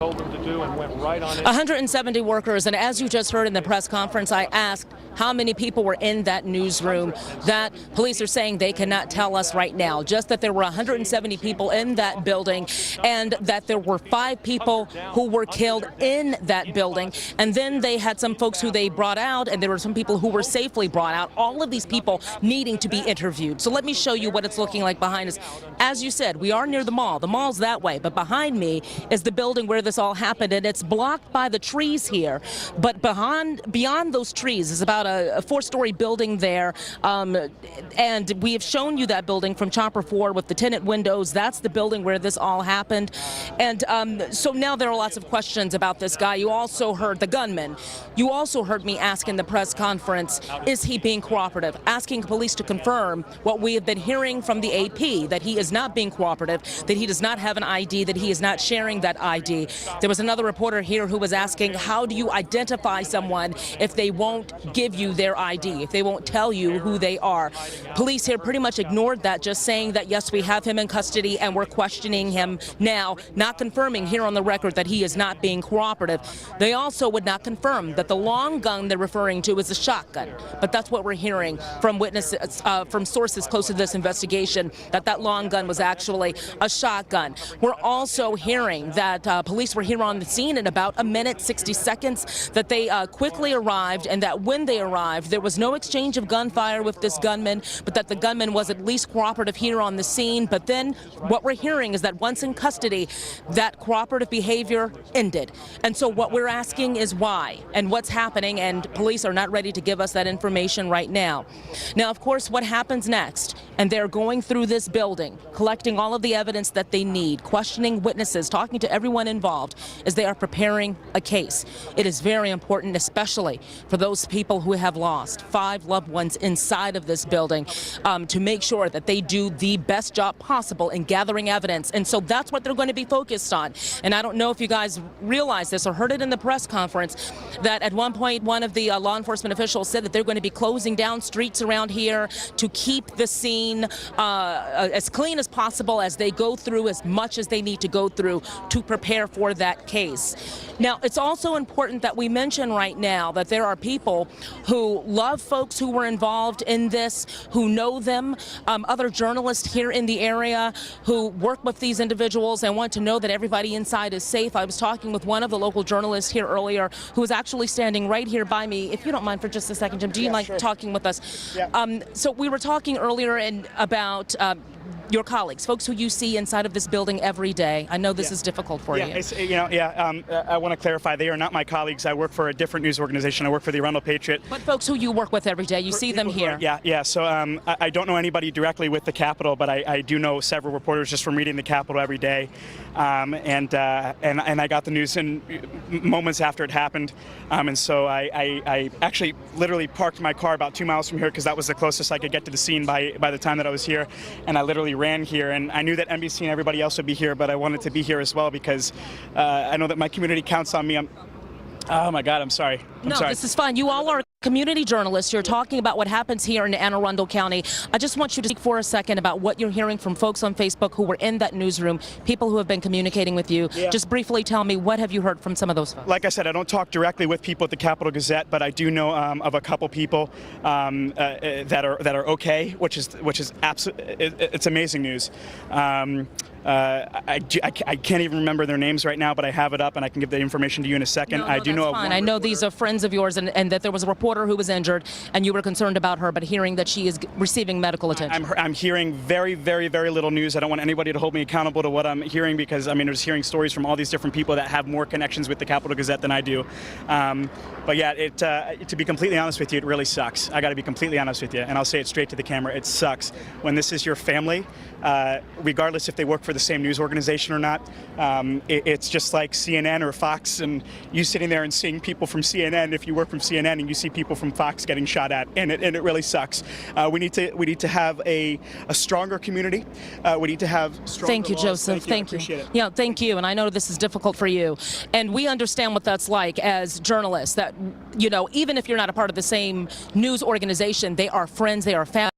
told them to do and went right on it. 170 workers, and as you just heard in the press conference, I asked how many people were in that newsroom. That police are saying they cannot tell us right now, just that there were 170 people in that building and that there were 5 people who were killed in that building. And then they had some folks who they brought out, and there were some people who were safely brought out. All of these people needing to be interviewed. So let me show you what it's looking like behind us. As you said, we are near the mall. The mall's that way, but behind me is the building where this all happened, and it's blocked by the trees here. But beyond those trees is about a 4-story building there, and we have shown you that building from Chopper 4 with the tenant windows. That's the building where this all happened. And so now there are lots of questions about this guy. You also heard the gunman. You also heard me ask in the press conference, is he being cooperative? Asking police to confirm what we have been hearing from the AP, that he is not being cooperative, that he does not have an ID, that he is not sharing that ID. There was another reporter here who was asking, how do you identify someone if they won't give you their ID, if they won't tell you who they are? Police here pretty much ignored that, just saying that, yes, we have him in custody and we're questioning him now, not confirming here on the record that he is not being cooperative. They also would not confirm that the long gun they're referring to is a shotgun, but that's what we're hearing from witnesses, from sources close to this investigation, that long gun was actually a shotgun. We're also hearing that police were here on the scene in about a minute, 60 seconds, that they quickly arrived, and that when they arrived, there was no exchange of gunfire with this gunman, but that the gunman was at least cooperative here on the scene. But then what we're hearing is that once in custody, that cooperative behavior ended. And so what we're asking is why and what's happening, and police are not ready to give us that information right now. Now, of course, what happens next? And they're going through this building, collecting all of the evidence that they need, questioning witnesses, talking to everyone involved as they are preparing a case. It is very important, especially for those people who have lost 5 loved ones inside of this building, to make sure that they do the best job possible in gathering evidence. And so that's what they're going to be focused on. And I don't know if you guys realize this or heard it in the press conference, that at one point one of the law enforcement officials said that they're going to be closing down streets around here to keep the scene as clean as possible as they go through as much as they need to go through to prepare for that case. Now, it's also important that we mention right now that there are people who love folks who were involved in this, who know them, other journalists here in the area who work with these individuals and want to know that everybody inside is safe. I was talking with one of the local journalists here earlier who was actually standing right here by me. If you don't mind for just a second, Jim, do you mind talking with us? Yeah. So we were talking earlier about your colleagues, folks who you see inside of this building every day. I know this is difficult for you. I want to clarify, they are not my colleagues. I work for a different news organization. I work for the Arundel Patriot. But folks who you work with every day, you see them here. So I don't know anybody directly with the Capitol, but I do know several reporters just from reading the Capitol every day. And I got the news in moments after it happened. And so I actually literally parked my car about 2 miles from here because that was the closest I could get to the scene by the time that I was here. And I literally ran here, and I knew that NBC and everybody else would be here, but I wanted to be here as well because I know that my community counts on me. Oh my God, I'm sorry. No, this is fine. You all are community journalists. You're talking about what happens here in Anne Arundel County. I just want you to speak for a second about what you're hearing from folks on Facebook who were in that newsroom, people who have been communicating with you. Yeah. Just briefly tell me, what have you heard from some of those folks? Like I said, I don't talk directly with people at the Capitol Gazette, but I do know of a couple people that are okay, which is it's amazing news. I can't even remember their names right now, but I have it up and I can give the information to you in a second. No, I do know. I know these are friends of yours, and that there was a reporter who was injured, and you were concerned about her, but hearing that she is receiving medical attention. I'm hearing very, very, very little news. I don't want anybody to hold me accountable to what I'm hearing because I was hearing stories from all these different people that have more connections with the Capitol Gazette than I do. But yeah, to be completely honest with you, it really sucks. I got to be completely honest with you, and I'll say it straight to the camera. It sucks when this is your family, regardless if they work for the same news organization or not. It's just like CNN or Fox, and you sitting there and seeing people from CNN, if you work from CNN, and you see people from Fox getting shot at, and it really sucks. We need to have a stronger community. We need to have stronger Thank you, laws. Joseph. Thank you. Yeah, thank you. And I know this is difficult for you, and we understand what that's like as journalists. That even if you're not a part of the same news organization, they are friends, they are family.